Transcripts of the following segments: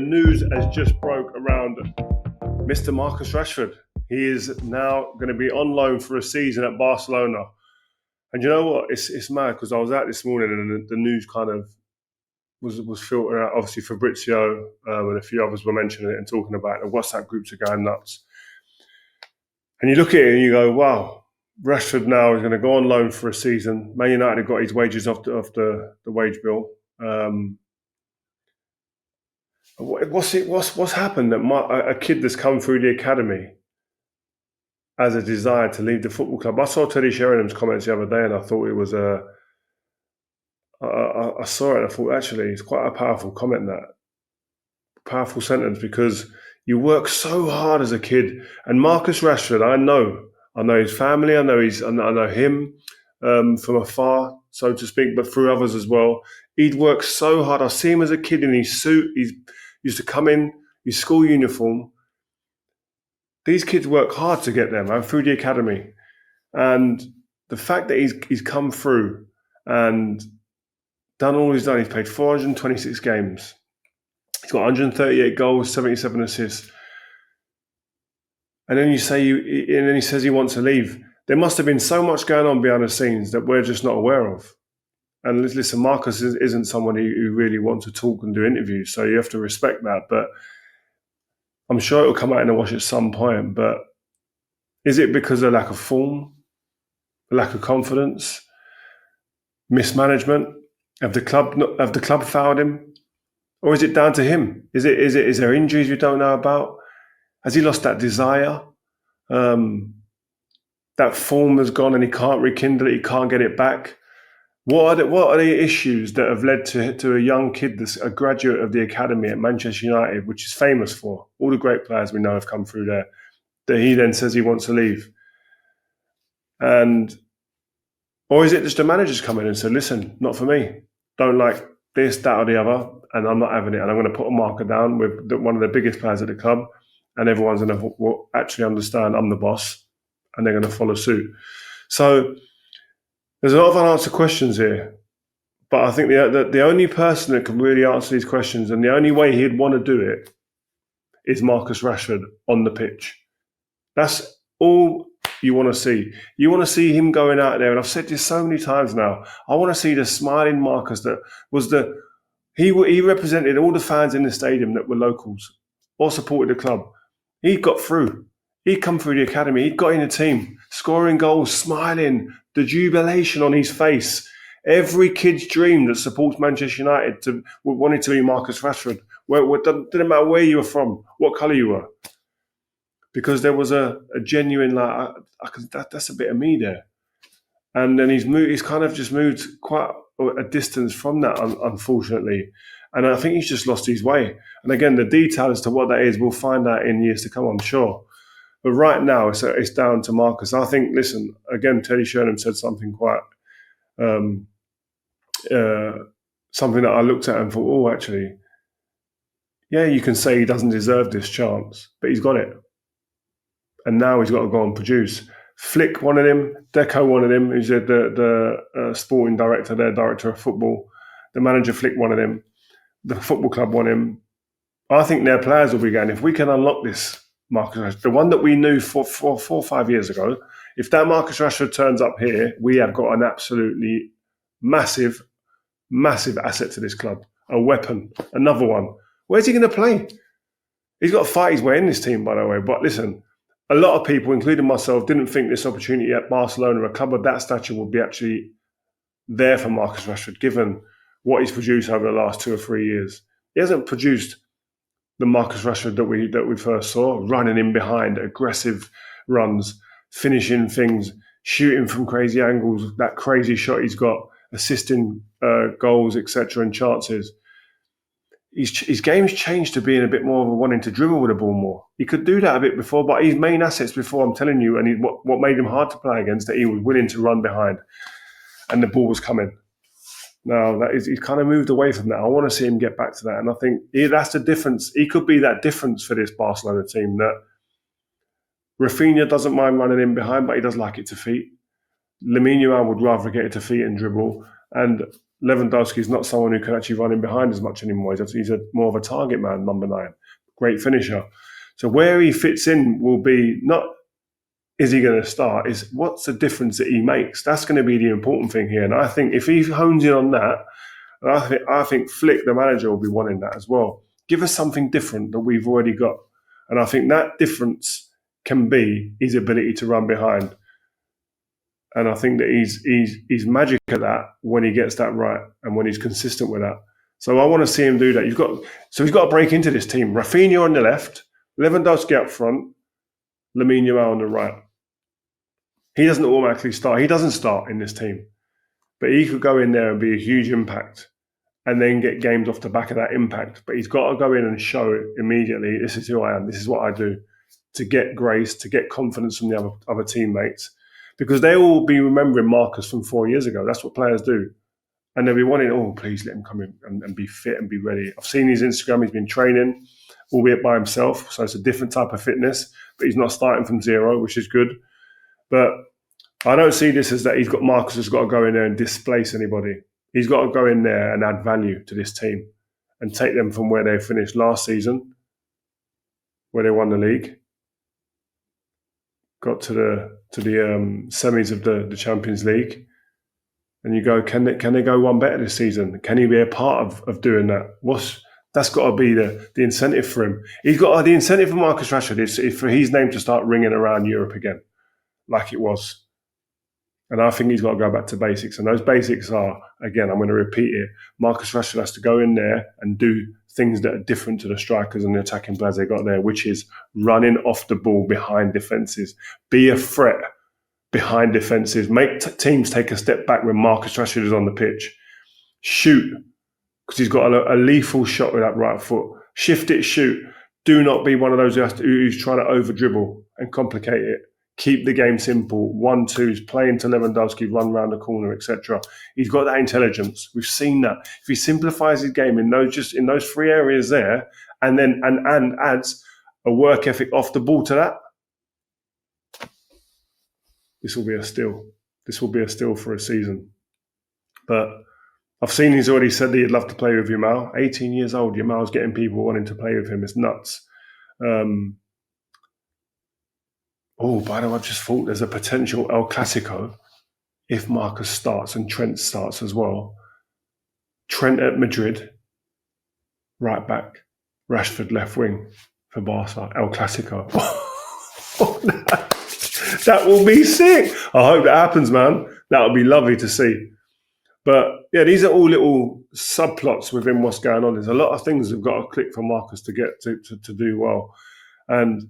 The news has just broke around Mr. Marcus Rashford. He is now going to be on loan for a season at Barcelona. And you know what? It's mad because I was out this morning and the news kind of was filtering out. Obviously, Fabrizio and a few others were mentioning it and talking about it. The WhatsApp groups are going nuts. And you look at it and you go, wow, Rashford now is going to go on loan for a season. Man United have got his wages off the wage bill. What's happened that a kid that's come through the academy has a desire to leave the football club? I saw Teddy Sheringham's comments the other day, and I thought it was I saw it and I thought actually it's quite a powerful comment, that powerful sentence, because you work so hard as a kid. And Marcus Rashford, I know his family, I know him from afar, so to speak, but through others as well. He'd worked so hard. I see him as a kid in his suit. He used to come in his school uniform. These kids work hard to get there, man, through the academy. And the fact that he's come through and done all he's done, he's played 426 games. He's got 138 goals, 77 assists. And then he says he wants to leave. There must have been so much going on behind the scenes that we're just not aware of. And listen, Marcus isn't someone who really wants to talk and do interviews, so you have to respect that. But I'm sure it'll come out in the wash at some point. But is it because of lack of form, lack of confidence, mismanagement? Have the club fouled him, or is it down to him? Is there injuries we don't know about? Has he lost that desire? That form has gone and he can't rekindle it. He can't get it back. What are the issues that have led to a young kid that's a graduate of the academy at Manchester United, which is famous for all the great players we know have come through there, that he then says he wants to leave? Or is it just the managers come in and say, listen, not for me. Don't like this, that or the other, and I'm not having it. And I'm going to put a marker down with one of the biggest players at the club, and everyone's going to actually understand I'm the boss, and they're going to follow suit. So there's a lot of unanswered questions here. But I think the only person that can really answer these questions, and the only way he'd want to do it, is Marcus Rashford on the pitch. That's all you want to see. You want to see him going out there, and I've said this so many times now, I want to see the smiling Marcus that was he represented all the fans in the stadium that were locals or supported the club. He got through. He'd come through the academy. He'd got in the team, scoring goals, smiling, the jubilation on his face. Every kid's dream that supports Manchester United wanted to be Marcus Rashford. Didn't matter where you were from, what colour you were, because there was a genuine that's a bit of me there. And then he's kind of just moved quite a distance from that, unfortunately. And I think he's just lost his way. And again, the detail as to what that is, we'll find out in years to come, I'm sure. But right now, it's down to Marcus. I think, listen, again, Teddy Sheringham said something quite, something that I looked at and thought, oh, actually, yeah, you can say he doesn't deserve this chance, but he's got it. And now he's got to go and produce. Flick wanted him, Deco wanted him, who's the sporting director, their director of football. The manager, Flick, wanted him. The football club wanted him. I think their players will be going, if we can unlock this Marcus Rashford, the one that we knew 4 or 5 years ago, if that Marcus Rashford turns up here, we have got an absolutely massive, massive asset to this club. A weapon, another one. Where's he going to play? He's got to fight his way in this team, by the way. But listen, a lot of people, including myself, didn't think this opportunity at Barcelona, a club of that stature, would be actually there for Marcus Rashford, given what he's produced over the last 2 or 3 years. He hasn't produced the Marcus Rashford that we first saw, running in behind, aggressive runs, finishing things, shooting from crazy angles, that crazy shot he's got, assisting goals, etc., and chances. His game's changed to being a bit more of a wanting to dribble with the ball more. He could do that a bit before, but his main assets before, I'm telling you, and what made him hard to play against, that he was willing to run behind and the ball was coming. Now, he's kind of moved away from that. I want to see him get back to that. And I think that's the difference. He could be that difference for this Barcelona team, that Raphinha doesn't mind running in behind, but he does like it to feet. Yamal would rather get it to feet and dribble. And Lewandowski is not someone who can actually run in behind as much anymore. He's more of a target man, number 9. Great finisher. So where he fits in will be not, is he going to start, is what's the difference that he makes? That's going to be the important thing here. And I think if he hones in on that, I think Flick, the manager, will be wanting that as well. Give us something different that we've already got. And I think that difference can be his ability to run behind. And I think that he's magic at that when he gets that right and when he's consistent with that. So I want to see him do that. He's got to break into this team. Raphinha on the left, Lewandowski up front, Lamine Yamal on the right. He doesn't automatically start. He doesn't start in this team. But he could go in there and be a huge impact and then get games off the back of that impact. But he's got to go in and show immediately, this is who I am, this is what I do, to get grace, to get confidence from the other teammates. Because they will be remembering Marcus from 4 years ago. That's what players do. And they'll be wanting, oh, please let him come in and be fit and be ready. I've seen his Instagram. He's been training, albeit by himself. So it's a different type of fitness. But he's not starting from zero, which is good. But I don't see this as that Marcus has got to go in there and displace anybody. He's got to go in there and add value to this team and take them from where they finished last season, where they won the league, got to the semis of the Champions League, and you go, can they go one better this season? Can he be a part of doing that? That's got to be the incentive for him. He's got the incentive for Marcus Rashford is for his name to start ringing around Europe again, like it was. And I think he's got to go back to basics. And those basics are, again, I'm going to repeat it, Marcus Rashford has to go in there and do things that are different to the strikers and the attacking players they got there, which is running off the ball behind defences. Be a threat behind defences. Make teams take a step back when Marcus Rashford is on the pitch. Shoot, because he's got a lethal shot with that right foot. Shift it, shoot. Do not be one of those who's trying to over-dribble and complicate it. Keep the game simple. 1-2s, play into Lewandowski, run around the corner, etc. He's got that intelligence. We've seen that. If he simplifies his game in those 3 areas there, and then and adds a work ethic off the ball to that, this will be a steal. This will be a steal for a season. But I've seen he's already said that he'd love to play with Yamal. 18 years old, Yamal's getting people wanting to play with him. It's nuts. By the way, I've just thought there's a potential El Clásico if Marcus starts and Trent starts as well. Trent at Madrid, right back. Rashford left wing for Barca. El Clásico. That will be sick. I hope that happens, man. That would be lovely to see. But yeah, these are all little subplots within what's going on. There's a lot of things that have got to click for Marcus to get to do well. And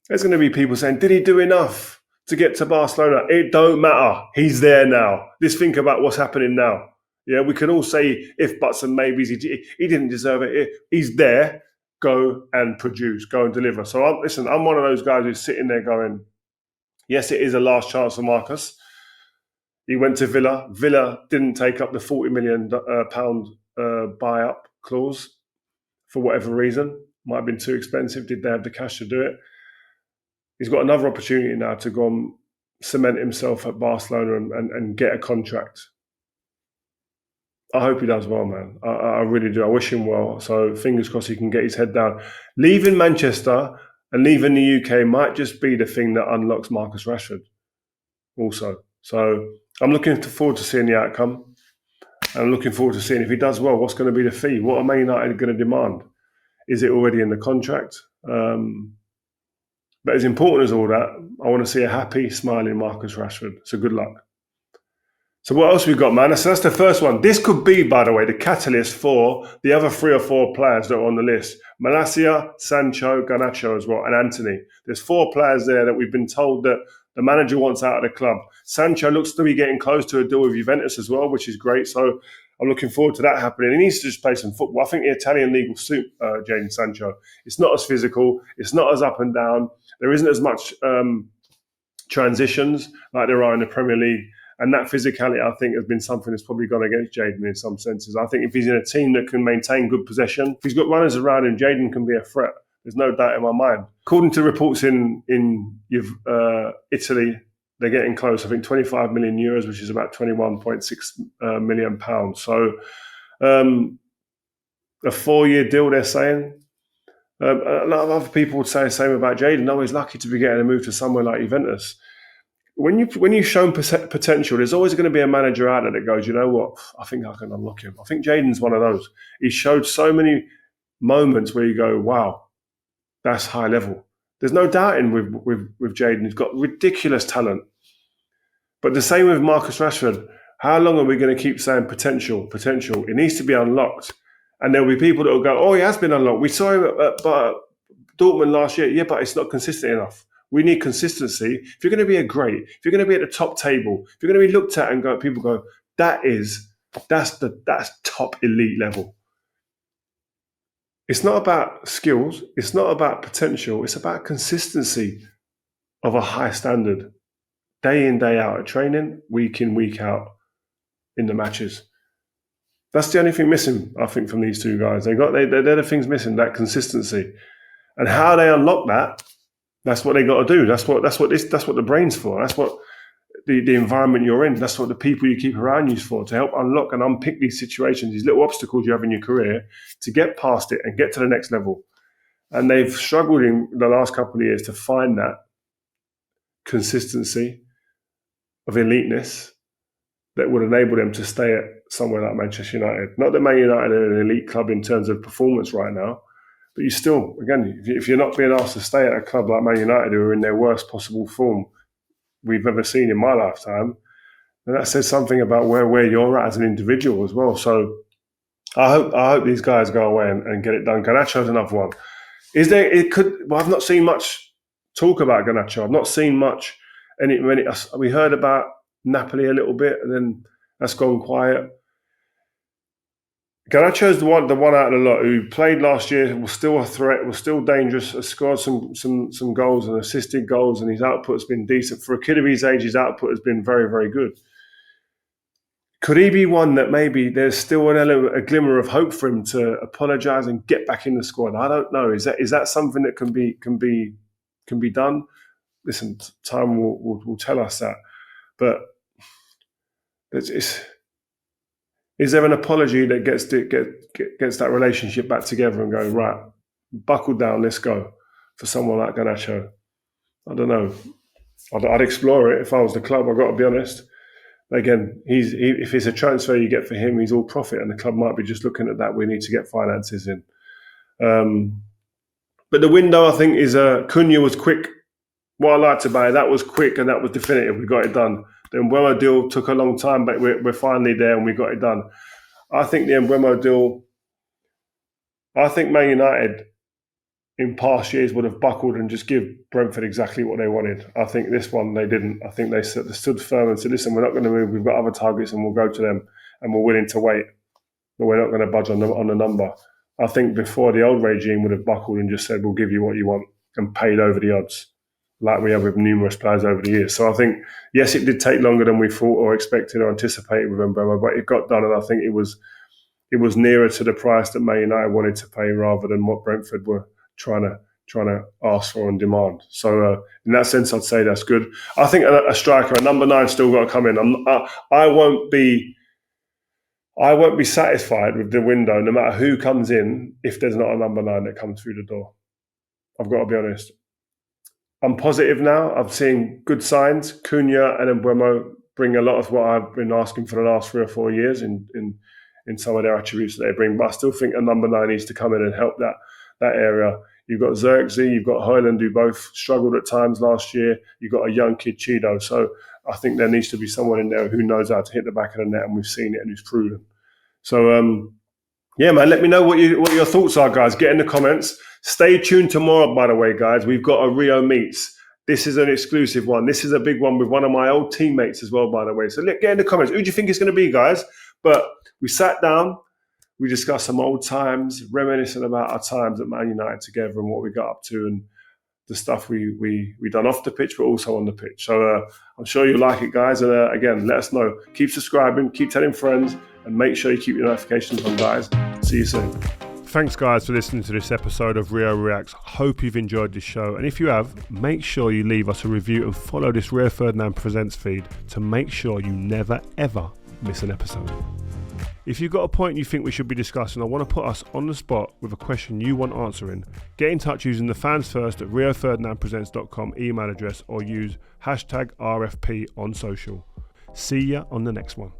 there's going to be people saying, did he do enough to get to Barcelona? It don't matter. He's there now. Let's think about what's happening now. Yeah, we can all say if, buts and maybes. He didn't deserve it. He's there. Go and produce. Go and deliver. So I'm one of those guys who's sitting there going, yes, it is a last chance for Marcus. He went to Villa. Villa didn't take up the £40 million buy-up clause for whatever reason. Might have been too expensive. Did they have the cash to do it? He's got another opportunity now to go and cement himself at Barcelona and get a contract. I hope he does well, man. I really do. I wish him well. So fingers crossed he can get his head down. Leaving Manchester and leaving the UK might just be the thing that unlocks Marcus Rashford also. So I'm looking forward to seeing the outcome. And I'm looking forward to seeing if he does well, what's going to be the fee? What are Man United going to demand? Is it already in the contract? But as important as all that, I want to see a happy, smiling Marcus Rashford. So good luck. So what else we got, man? So that's the first one. This could be, by the way, the catalyst for the other 3 or 4 players that are on the list. Malacia, Sancho, Garnacho as well, and Anthony. There's 4 players there that we've been told that the manager wants out of the club. Sancho looks to be getting close to a deal with Juventus as well, which is great. So I'm looking forward to that happening. He needs to just play some football. I think the Italian league will suit Jadon Sancho. It's not as physical. It's not as up and down. There isn't as much transitions like there are in the Premier League. And that physicality, I think, has been something that's probably gone against Jadon in some senses. I think if he's in a team that can maintain good possession, if he's got runners around him, Jadon can be a threat. There's no doubt in my mind. According to reports in Italy, They're getting close. I think 25 million euros, which is about 21.6 million pounds. So a 4-year deal, they're saying. A lot of other people would say the same about Jadon. No, he's lucky to be getting a move to somewhere like Juventus. When you've shown potential, there's always going to be a manager out there that goes, you know what, I think I can unlock him. I think Jadon's one of those. He showed so many moments where you go, wow, that's high level. There's no doubting with Jadon. He's got ridiculous talent. But the same with Marcus Rashford. How long are we going to keep saying potential? It needs to be unlocked. And there'll be people that will go, oh, he has been unlocked. We saw him at Dortmund last year. Yeah, but it's not consistent enough. We need consistency. If you're going to be if you're going to be at the top table, if you're going to be looked at and people go, that's top elite level. It's not about skills. It's not about potential. It's about consistency of a high standard, day in, day out at training, week in, week out in the matches. That's the only thing missing, I think, from these two guys. They're the things missing, that consistency, and how they unlock that. That's what they got to do. That's what the brain's for. That's what the environment you're in. That's what the people you keep around you is for, to help unlock and unpick these situations, these little obstacles you have in your career, to get past it and get to the next level. And they've struggled in the last couple of years to find that consistency of eliteness that would enable them to stay at somewhere like Manchester United. Not that Man United are an elite club in terms of performance right now, but you still, again, if you're not being asked to stay at a club like Man United, who are in their worst possible form we've ever seen in my lifetime, then that says something about where you're at as an individual as well. So I hope these guys go away and get it done. Garnacho's another one. I've not seen much talk about Garnacho. I've not seen much. We heard about Napoli a little bit, and then that's gone quiet. Garnacho's the one out of the lot who played last year, was still a threat, was still dangerous, has scored some goals and assisted goals, and his output's been decent. For a kid of his age, his output has been very, very good. Could he be one that maybe there's still a glimmer of hope for him to apologise and get back in the squad? I don't know. Is that something that can be done? Listen, time will tell us that. But is there an apology that gets that relationship back together and go, right, buckle down, let's go, for someone like Garnacho? I don't know. I'd explore it if I was the club, I've got to be honest. Again, if it's a transfer you get for him, he's all profit, and the club might be just looking at that. We need to get finances in. But the window, I think, is Cunha was quick. What I liked about it, that was quick and that was definitive. We got it done. The Mbeumo deal took a long time, but we're finally there and we got it done. I think the Mbeumo deal, I think Man United in past years would have buckled and just give Brentford exactly what they wanted. I think this one they didn't. I think they stood firm and said, listen, we're not going to move. We've got other targets and we'll go to them, and we're willing to wait, but we're not going to budge on the number. I think before, the old regime would have buckled and just said, we'll give you what you want, and paid over the odds, like we have with numerous players over the years. So I think, yes, it did take longer than we thought or expected or anticipated with Mbeumo, but it got done, and I think it was nearer to the price that Man United wanted to pay rather than what Brentford were trying to ask for and demand. So in that sense, I'd say that's good. I think a striker, a number 9, still got to come in. I won't be satisfied with the window, no matter who comes in, if there's not a number 9 that comes through the door. I've got to be honest. I'm positive now. I'm seeing good signs. Cunha and Mbeumo bring a lot of what I've been asking for the last 3 or 4 years in some of their attributes that they bring. But I still think a number 9 needs to come in and help that area. You've got Xerxes, you've got Højlund, who both struggled at times last year. You've got a young kid, Chido. So I think there needs to be someone in there who knows how to hit the back of the net, and we've seen it and who's proven. So, yeah, man, let me know what your thoughts are, guys. Get in the comments. Stay tuned tomorrow, by the way, guys. We've got a Rio Meets. This is an exclusive one. This is a big one with one of my old teammates as well, by the way. So get in the comments. Who do you think it's going to be, guys? But we sat down. We discussed some old times, reminiscing about our times at Man United together and what we got up to and the stuff we done off the pitch, but also on the pitch. So I'm sure you like it, guys. And again, let us know. Keep subscribing, keep telling friends, and make sure you keep your notifications on, guys. See you soon. Thanks guys for listening to this episode of Rio Reacts. Hope you've enjoyed this show, and if you have, make sure you leave us a review and follow this Rio Ferdinand Presents feed to make sure you never ever miss an episode. If you've got a point you think we should be discussing or want to put us on the spot with a question you want answering, get in touch using the fans first at rioferdinandpresents.com email address or use #RFP on social. See ya on the next one.